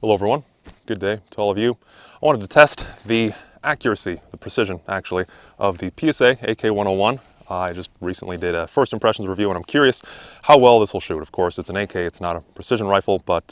Hello everyone, good day to all of you. I wanted to test the accuracy, the precision actually, of the PSA AK-101. I just recently did a first impressions review and I'm curious how well this will shoot. Of course, it's an AK, it's not a precision rifle, but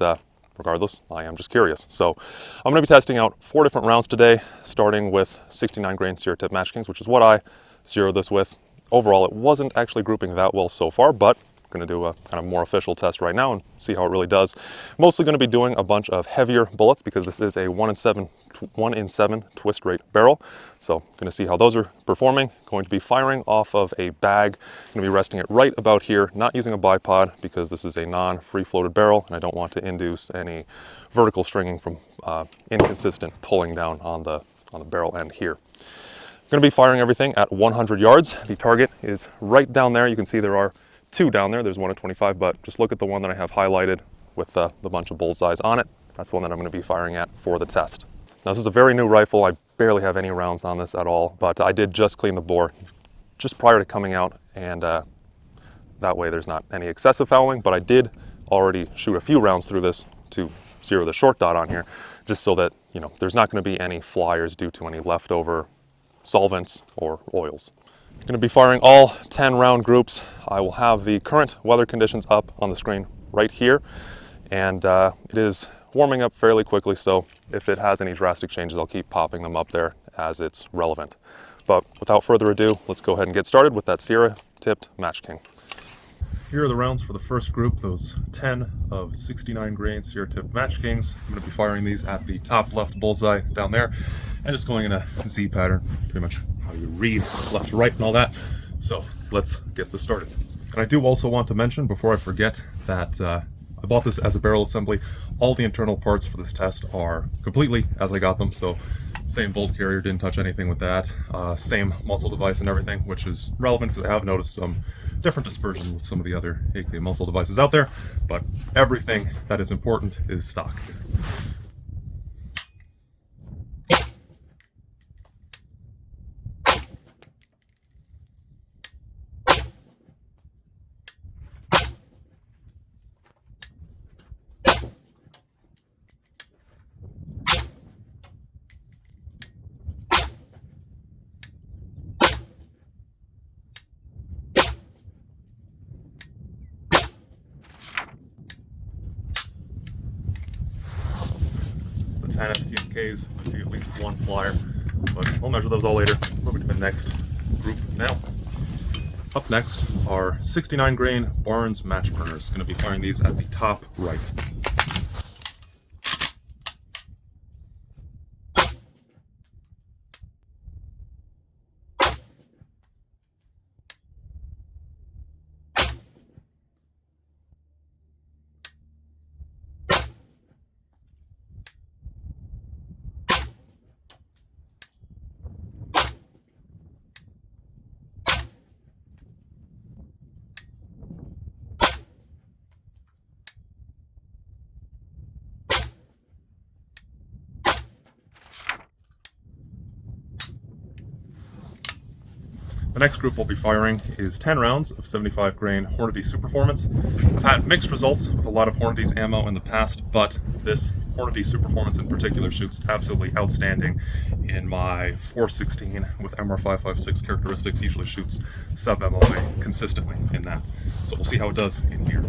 regardless, I am just curious. So I'm going to be testing out 4 different rounds today, starting with 69 grain Sierra tip Match Kings, which is what I zeroed this with. Overall, it wasn't actually grouping that well so far, but I'm going to do a kind of more official test right now and see how it really does. Mostly going to be doing a bunch of heavier bullets because this is a 1 in 7 twist rate barrel. So going to see how those are performing. Going to be firing off of a bag. Going to be resting it right about here, not using a bipod because this is a non-free floated barrel and I don't want to induce any vertical stringing from inconsistent pulling down on the barrel end here. Going to be firing everything at 100 yards. The target is right down there. You can see there are 2 down there. There's one at 25, but just look at the one that I have highlighted with the bunch of bullseyes on it. That's the one that I'm going to be firing at for the test. Now this is a very new rifle. I barely have any rounds on this at all, but I did just clean the bore just prior to coming out, and that way there's not any excessive fouling, but I did already shoot a few rounds through this to zero the short dot on here, just so that, you know, there's not going to be any flyers due to any leftover solvents or oils. Going to be firing all 10 round groups. I will have the current weather conditions up on the screen right here, and it is warming up fairly quickly, so if it has any drastic changes, I'll keep popping them up there as it's relevant. But without further ado, let's go ahead and get started with that Sierra tipped Match King. Here are the rounds for the first group, those 10 of 69 grain Sierra tipped Match Kings. I'm going to be firing these at the top left bullseye down there, and just going in a Z pattern, pretty much how you read left to right and all that. So let's get this started. And I do also want to mention before I forget that I bought this as a barrel assembly. All the internal parts for this test are completely as I got them. So same bolt carrier, didn't touch anything with that. Same muzzle device and everything, which is relevant because I have noticed some different dispersion with some of the other AK muzzle devices out there, but everything that is important is stock. The 10 STMKs, I see at least one flyer, but I'll measure those all later. Moving to the next group now. Up next are 69 grain Barnes match burners. Going to be firing these at the top right. The next group we'll be firing is 10 rounds of 75 grain Hornady Superformance. I've had mixed results with a lot of Hornady's ammo in the past, but this Hornady Superformance in particular shoots absolutely outstanding in my 416 with MR556 characteristics. Usually shoots sub-MOA consistently in that. So we'll see how it does in here.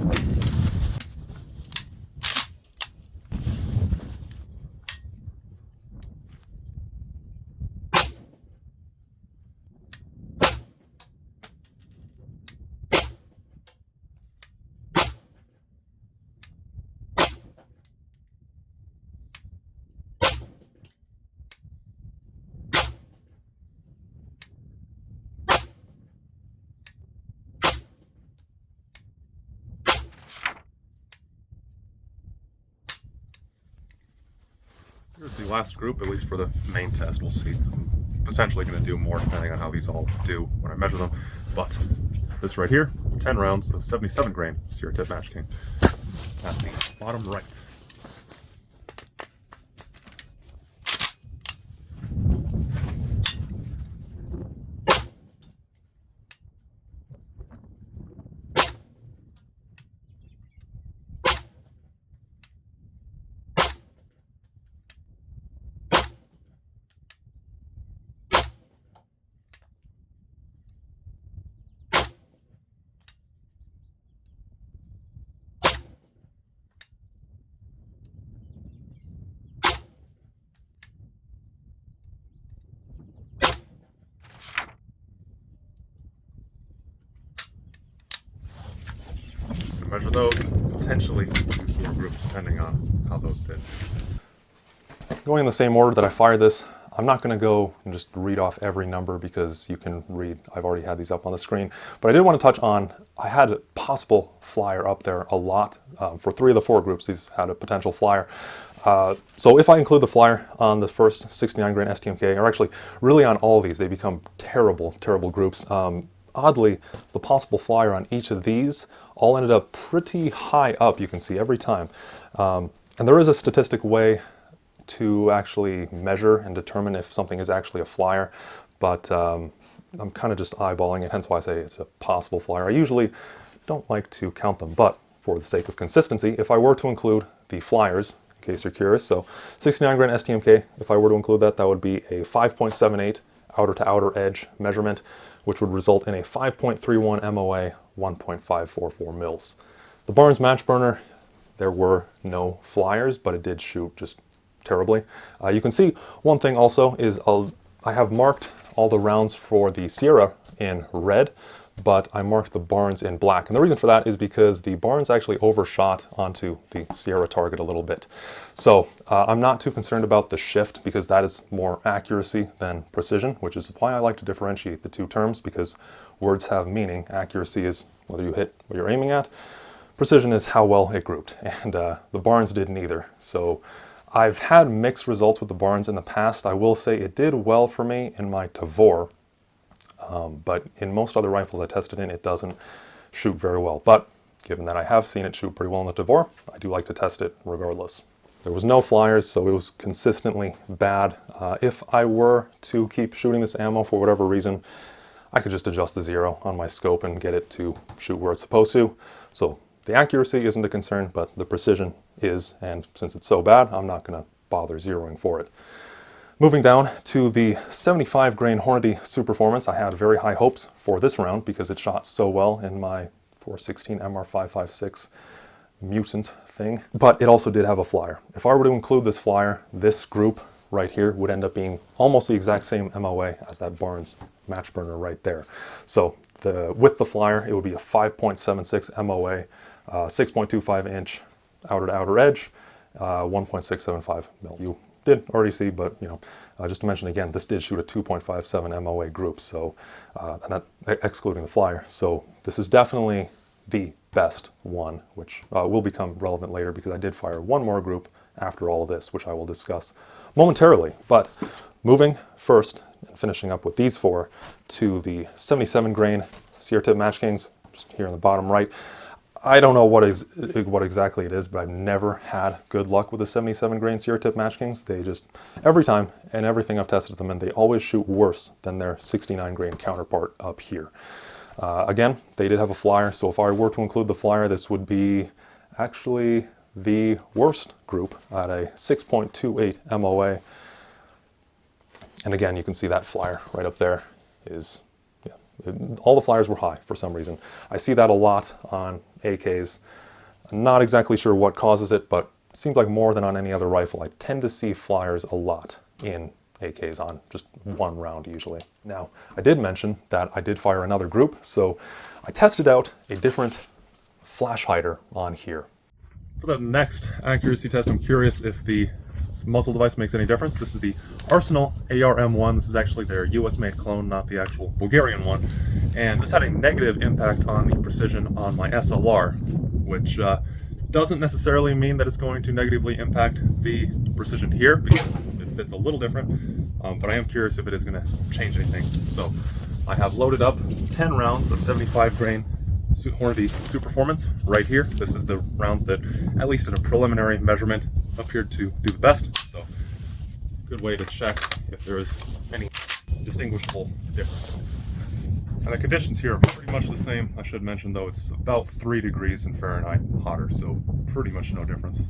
Here's the last group, at least for the main test. We'll see. I'm potentially going to do more depending on how these all do when I measure them. But this right here, 10 rounds of 77 grain Sierra tip Match King at the bottom right. measure those, potentially do some more groups depending on how those did. Going in the same order that I fired this, I'm not going to go and just read off every number because you can read, I've already had these up on the screen, but I did want to touch on, I had a possible flyer up there a lot. For 3 of the 4 groups, these had a potential flyer. So if I include the flyer on the first 69 grain STMK, or actually really on all of these, they become terrible, terrible groups. Oddly, the possible flyer on each of these all ended up pretty high up, you can see every time. And there is a statistic way to actually measure and determine if something is actually a flyer, but I'm kind of just eyeballing it, hence why I say it's a possible flyer. I usually don't like to count them, but for the sake of consistency, if I were to include the flyers, in case you're curious, so 69 grain STMK, if I were to include that, that would be a 5.78 outer to outer edge measurement, which would result in a 5.31 MOA, 1.544 mils. The Barnes match burner, there were no flyers, but it did shoot just terribly. You can see one thing also is I have marked all the rounds for the Sierra in red, but I marked the Barnes in black. And the reason for that is because the Barnes actually overshot onto the Sierra target a little bit. So I'm not too concerned about the shift because that is more accuracy than precision, which is why I like to differentiate the two terms, because words have meaning. Accuracy is whether you hit what you're aiming at. Precision is how well it grouped, and the Barnes did neither. So I've had mixed results with the Barnes in the past. I will say it did well for me in my Tavor, but in most other rifles I tested in, it doesn't shoot very well. But given that I have seen it shoot pretty well in the Tavor, I do like to test it regardless. There was no flyers, so it was consistently bad. If I were to keep shooting this ammo for whatever reason, I could just adjust the zero on my scope and get it to shoot where it's supposed to. So the accuracy isn't a concern, but the precision is, and since it's so bad, I'm not going to bother zeroing for it. Moving down to the 75 grain Hornady Superformance, I had very high hopes for this round because it shot so well in my 416 MR556 mutant thing, but it also did have a flyer. If I were to include this flyer, this group right here would end up being almost the exact same MOA as that Barnes match burner right there. So with the flyer, it would be a 5.76 MOA, 6.25 inch outer to outer edge, 1.675 mils. You did already see, but you know, just to mention again, this did shoot a 2.57 MOA group, so and that excluding the flyer. So this is definitely the best one, which will become relevant later because I did fire one more group after all of this, which I will discuss momentarily. But moving first and finishing up with these 4 to the 77 grain Sierra Tip Match Kings, just here in the bottom right. I don't know what exactly it is, but I've never had good luck with the 77 grain Sierra Tip Match Kings. They just, every time and everything I've tested them in, they always shoot worse than their 69 grain counterpart up here. Again, they did have a flyer, so if I were to include the flyer, this would be actually the worst group at a 6.28 MOA. And again, you can see that flyer right up there is, yeah, all the flyers were high for some reason. I see that a lot on AKs. I'm not exactly sure what causes it, but it seems like more than on any other rifle, I tend to see flyers a lot in AKs on just one round usually. Now, I did mention that I did fire another group, so I tested out a different flash hider on here. For the next accuracy test, I'm curious if the muzzle device makes any difference. This is the Arsenal AR-M1. This is actually their US-made clone, not the actual Bulgarian one. And this had a negative impact on the precision on my SLR, which doesn't necessarily mean that it's going to negatively impact the precision here because it fits a little different, but I am curious if it is going to change anything. So I have loaded up 10 rounds of 75 grain Hornady Superformance right here. This is the rounds that, at least at a preliminary measurement, appeared to do the best. So good way to check if there is any distinguishable difference. And the conditions here are pretty much the same. I should mention though, it's about 3 degrees in Fahrenheit hotter, so pretty much no difference.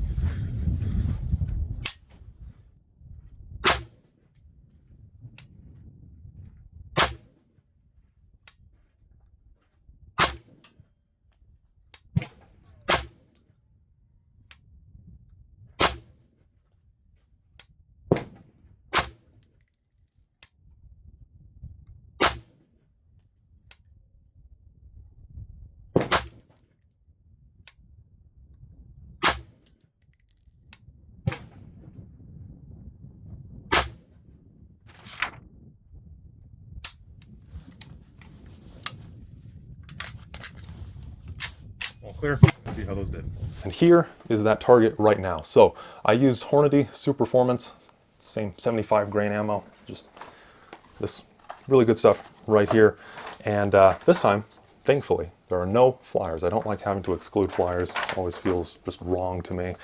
clear. Let's see how those did. And here is that target right now. So I used Hornady Superformance, same 75 grain ammo, just this really good stuff right here. And this time, thankfully, there are no flyers. I don't like having to exclude flyers. It always feels just wrong to me.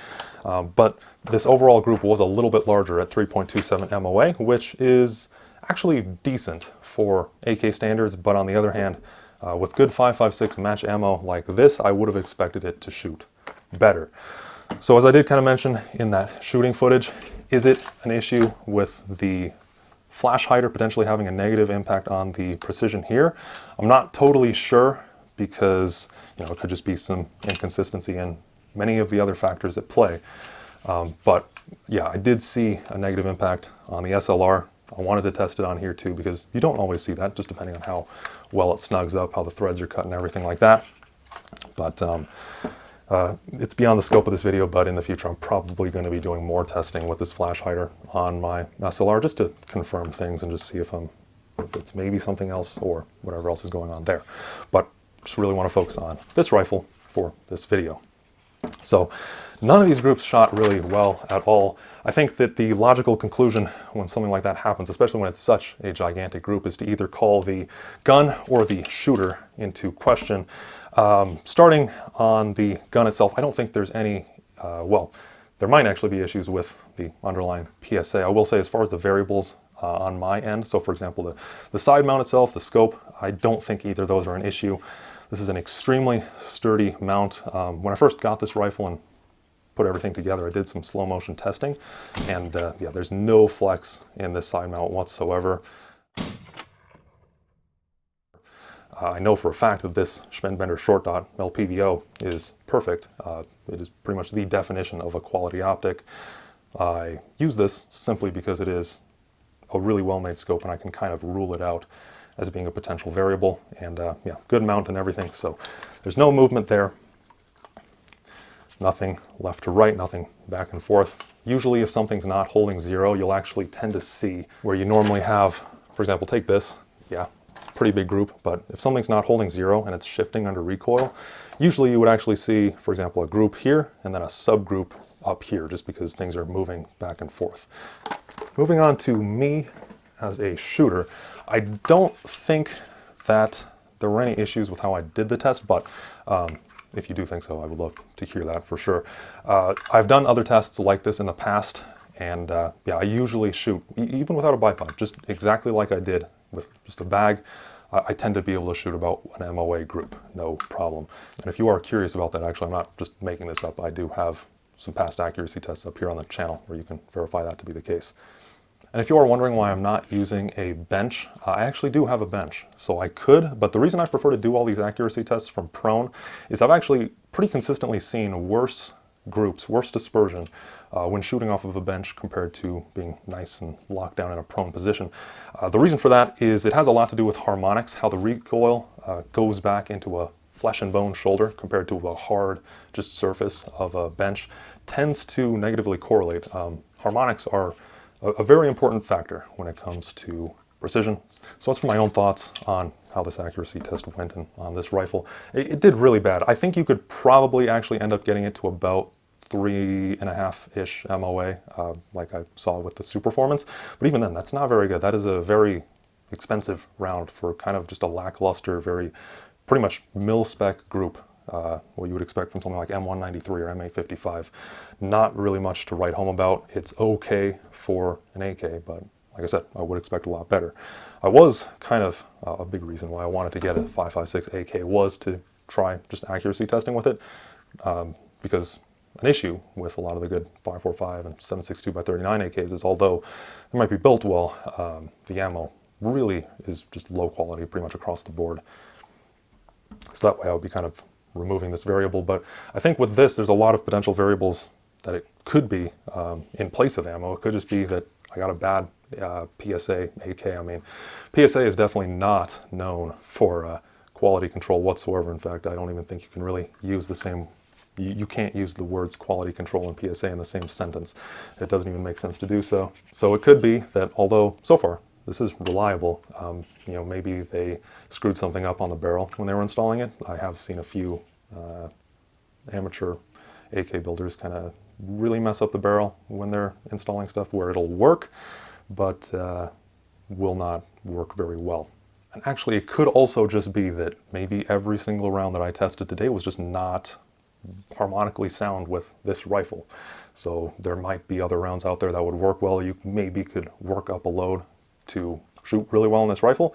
But this overall group was a little bit larger at 3.27 MOA, which is actually decent for AK standards. But on the other hand, with good 5.56 match ammo like this, I would have expected it to shoot better. So as I did kind of mention in that shooting footage, is it an issue with the flash hider potentially having a negative impact on the precision here? I'm not totally sure, because it could just be some inconsistency in many of the other factors at play. But yeah, I did see a negative impact on the SLR. I wanted to test it on here too, because you don't always see that, just depending on how well it snugs up, how the threads are cut and everything like that. But it's beyond the scope of this video, but in the future I'm probably going to be doing more testing with this flash hider on my SLR, just to confirm things and just see if it's maybe something else or whatever else is going on there. But just really want to focus on this rifle for this video. So none of these groups shot really well at all. I think that the logical conclusion when something like that happens, especially when it's such a gigantic group, is to either call the gun or the shooter into question. Starting on the gun itself, I don't think there's any, well, there might actually be issues with the underlying PSA. I will say, as far as the variables on my end, so for example, the side mount itself, the scope, I don't think either of those are an issue. This is an extremely sturdy mount. When I first got this rifle and put everything together, I did some slow motion testing, and yeah, there's no flex in this side mount whatsoever. I know for a fact that this Schmidbender short dot LPVO is perfect. It is pretty much the definition of a quality optic. I use this simply because it is a really well-made scope, and I can kind of rule it out as being a potential variable. And yeah, good mount and everything, so there's no movement there. Nothing left to right, nothing back and forth. Usually if something's not holding zero, you'll actually tend to see where you normally have, for example, take this, yeah, pretty big group, but if something's not holding zero and it's shifting under recoil, usually you would actually see, for example, a group here and then a subgroup up here, just because things are moving back and forth. Moving on to me as a shooter, I don't think that there were any issues with how I did the test, but if you do think so, I would love to hear that for sure. I've done other tests like this in the past, and yeah, I usually shoot, even without a bipod, just exactly like I did with just a bag. I tend to be able to shoot about an MOA group, no problem. And if you are curious about that, actually, I'm not just making this up. I do have some past accuracy tests up here on the channel where you can verify that to be the case. And if you are wondering why I'm not using a bench, I actually do have a bench. So I could, but the reason I prefer to do all these accuracy tests from prone is I've actually pretty consistently seen worse groups, worse dispersion when shooting off of a bench compared to being nice and locked down in a prone position. The reason for that is it has a lot to do with harmonics, how the recoil goes back into a flesh and bone shoulder compared to a hard just surface of a bench tends to negatively correlate. Harmonics are a very important factor when it comes to precision. So that's for my own thoughts on how this accuracy test went on this rifle. It did really bad. I think you could probably actually end up getting it to about 3.5-ish MOA, like I saw with the Superformance. But even then, that's not very good. That is a very expensive round for kind of just a lackluster, pretty much mil-spec group. What you would expect from something like M193 or M855. Not really much to write home about. It's okay for an AK, but like I said, I would expect a lot better. I was kind of, a big reason why I wanted to get a 5.56 AK was to try just accuracy testing with it, because an issue with a lot of the good 5.45 and 7.62x39 AKs is, although they might be built well, the ammo really is just low quality pretty much across the board. So that way I would be kind of removing this variable. But I think with this, there's a lot of potential variables that it could be in place of ammo. It could just be that I got a bad PSA AK. I mean, PSA is definitely not known for quality control whatsoever. In fact, I don't even think you can really use the same, you can't use the words quality control and PSA in the same sentence. It doesn't even make sense to do so. So it could be that, although so far this is reliable, you know, maybe they screwed something up on the barrel when they were installing it. I have seen a few amateur AK builders kind of really mess up the barrel when they're installing stuff where it'll work, but will not work very well. And actually, it could also just be that maybe every single round that I tested today was just not harmonically sound with this rifle. So there might be other rounds out there that would work well. You maybe could work up a load to shoot really well in this rifle.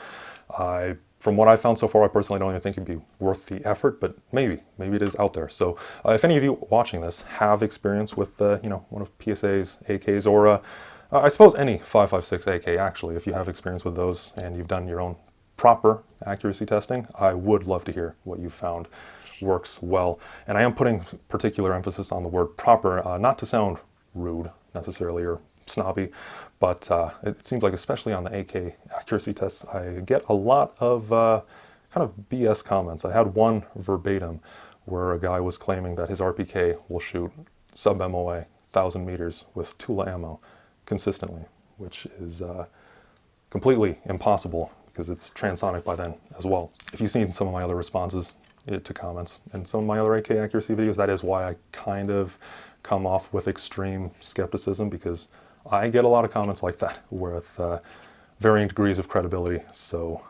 From what I've found so far, I personally don't even think it'd be worth the effort, but maybe it is out there. So if any of you watching this have experience with one of PSA's AKs, or I suppose any 5.56 AK actually, if you have experience with those and you've done your own proper accuracy testing, I would love to hear what you found works well. And I am putting particular emphasis on the word proper, not to sound rude necessarily or snobby, but it seems like especially on the AK accuracy tests, I get a lot of kind of BS comments. I had one verbatim where a guy was claiming that his RPK will shoot sub-MOA 1,000 meters with Tula ammo consistently, which is completely impossible because it's transonic by then as well. If you've seen some of my other responses to comments and some of my other AK accuracy videos, that is why I kind of come off with extreme skepticism, because I get a lot of comments like that with varying degrees of credibility. So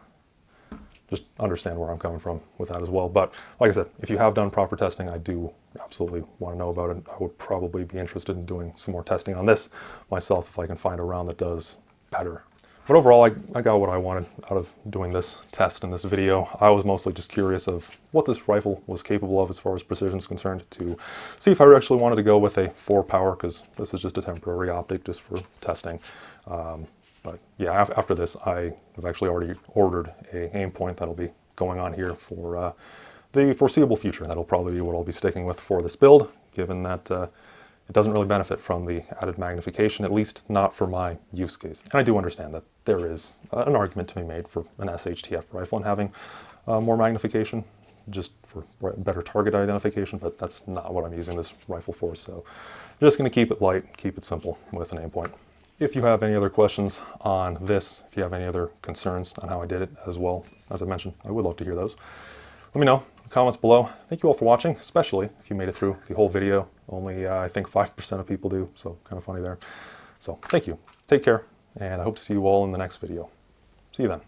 just understand where I'm coming from with that as well. But like I said, if you have done proper testing, I do absolutely want to know about it. I would probably be interested in doing some more testing on this myself if I can find a round that does better. But overall, I got what I wanted out of doing this test in this video. I was mostly just curious of what this rifle was capable of as far as precision is concerned, to see if I actually wanted to go with a 4 power, because this is just a temporary optic just for testing. But yeah, after this, I have actually already ordered a aim point that'll be going on here for the foreseeable future. That'll probably be what I'll be sticking with for this build, given that it doesn't really benefit from the added magnification, at least not for my use case. And I do understand that there is an argument to be made for an SHTF rifle and having more magnification just for better target identification, but that's not what I'm using this rifle for. So I'm just going to keep it light, keep it simple with an aim point. If you have any other questions on this, if you have any other concerns on how I did it as well, as I mentioned, I would love to hear those. Let me know in the comments below. Thank you all for watching, especially if you made it through the whole video. Only I think 5% of people do, so kind of funny there. So thank you, take care, and I hope to see you all in the next video. See you then.